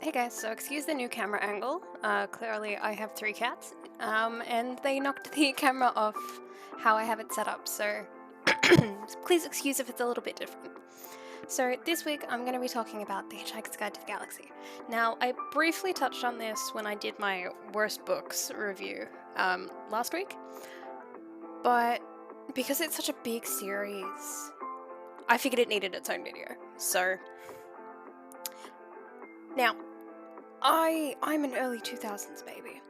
Hey guys, so excuse the new camera angle. Clearly I have three cats, and they knocked the camera off how I have it set up, so please excuse if it's a little bit different. So this week I'm going to be talking about The Hitchhiker's Guide to the Galaxy. Now, I briefly touched on this when I did my worst books review last week, but because it's such a big series, I figured it needed its own video. So, now, I'm an early 2000s baby,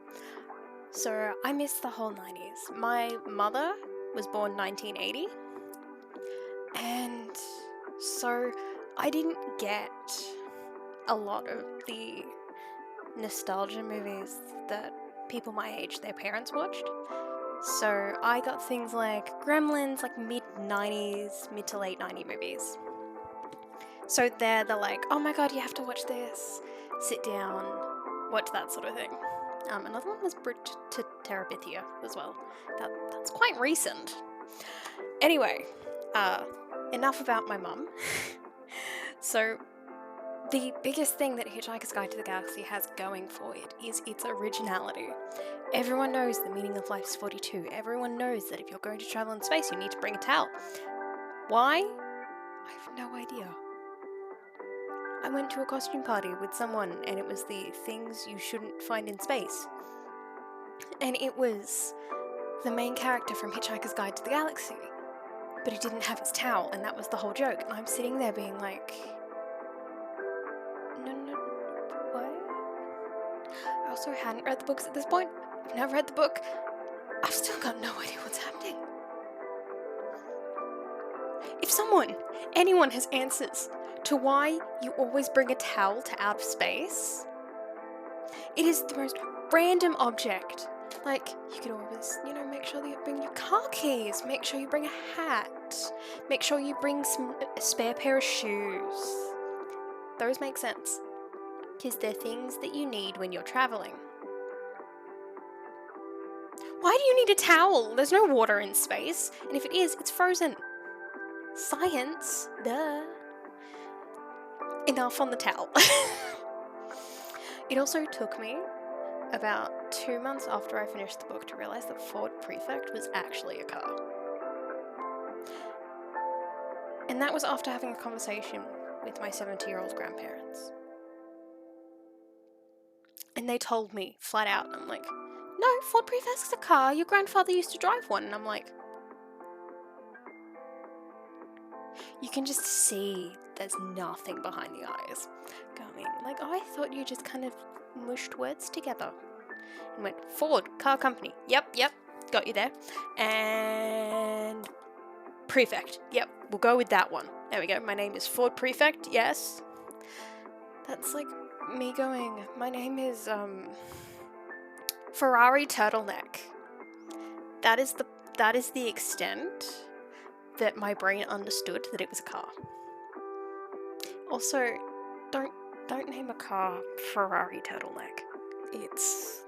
so I missed the whole 90s. My mother was born 1980, and so I didn't get a lot of the nostalgia movies that people my age, their parents watched. So I got things like Gremlins, like mid-90s, mid to late 90s movies. So they're like, oh my god, you have to watch this. Sit down, watch that sort of thing. Another one was Bridge to Terabithia as well. That's quite recent. Anyway, enough about my mum. So, the biggest thing that Hitchhiker's Guide to the Galaxy has going for it is its originality. Everyone knows the meaning of life is 42. Everyone knows that if you're going to travel in space, you need to bring a towel. Why? I have no idea. I went to a costume party with someone, and it was the things you shouldn't find in space. And it was the main character from Hitchhiker's Guide to the Galaxy, but he didn't have his towel, and that was the whole joke. And I'm sitting there being like, no, what? I also hadn't read the books at this point. I've never read the book. I've still got no idea what's happening. If anyone has answers to why you always bring a towel to outer space, it is the most random object. Like, you could always, make sure that you bring your car keys, make sure you bring a hat, make sure you bring a spare pair of shoes. Those make sense, because they're things that you need when you're traveling. Why do you need a towel? There's no water in space, and if it is, it's frozen. Science, duh. Enough on the towel. It also took me about 2 months after I finished the book to realise that Ford Prefect was actually a car. And that was after having a conversation with my 70-year-old grandparents. And they told me flat out, I'm like, no, Ford Prefect's a car, your grandfather used to drive one. And I'm like, you can just see there's nothing behind the eyes going, like, oh, I thought you just kind of mushed words together and went, Ford, car company, yep, got you there. And Prefect, yep, we'll go with that one. There we go, my name is Ford Prefect, yes. That's like me going, my name is Ferrari Turtleneck. That is the extent that my brain understood that it was a car. Also, don't name a car Ferrari Turtleneck. It's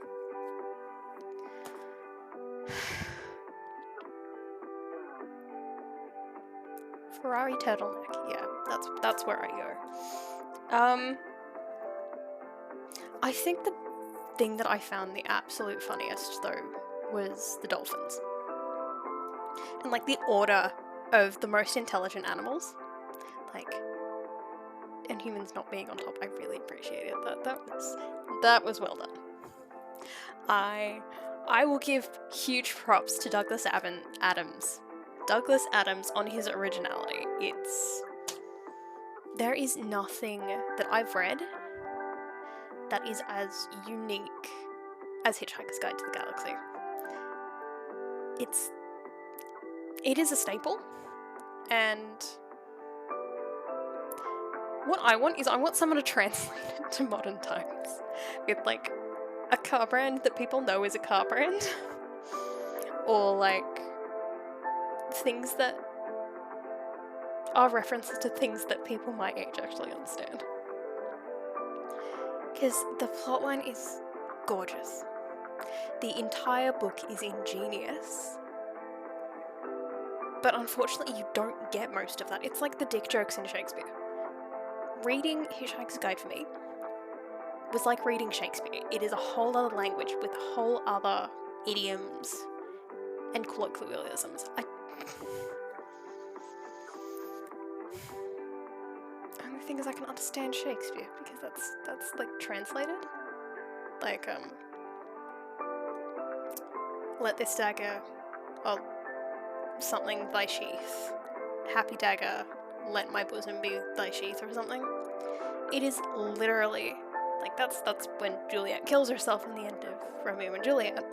Ferrari Turtleneck. Yeah, that's where I go. I think the thing that I found the absolute funniest though was the dolphins. And like the order of the most intelligent animals, like, and humans not being on top. I really appreciated that was well done. I will give huge props to Douglas Adams. Douglas Adams on his originality. There is nothing that I've read that is as unique as Hitchhiker's Guide to the Galaxy. It is a staple, and what I want someone to translate it to modern times with like a car brand that people know is a car brand, or like things that are references to things that people my age actually understand. Because the plotline is gorgeous. The entire book is ingenious. But unfortunately, you don't get most of that. It's like the dick jokes in Shakespeare. Reading Hitchhiker's Guide for me was like reading Shakespeare. It is a whole other language with whole other idioms and colloquialisms. Only thing is I can understand Shakespeare because that's like translated. Like let this dagger, or something thy sheath. Happy dagger, let my bosom be thy sheath, or something. It is literally like that's when Juliet kills herself in the end of Romeo and Juliet.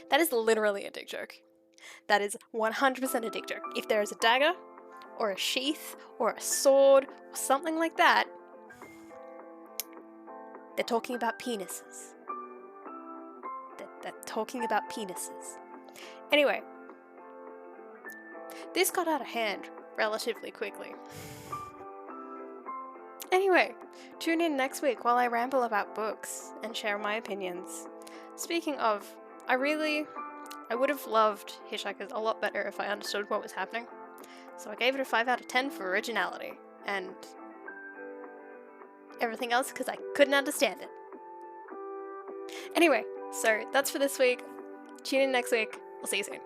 That is literally a dick joke. That is 100% a dick joke. If there is a dagger, or a sheath, or a sword, or something like that, they're talking about penises. They're talking about penises. Anyway, this got out of hand relatively quickly. Anyway, tune in next week while I ramble about books and share my opinions. Speaking of, I would have loved Hitchhiker a lot better if I understood what was happening. So I gave it a 5 out of 10 for originality, and everything else because I couldn't understand it. Anyway, so that's for this week. Tune in next week. We'll see you soon.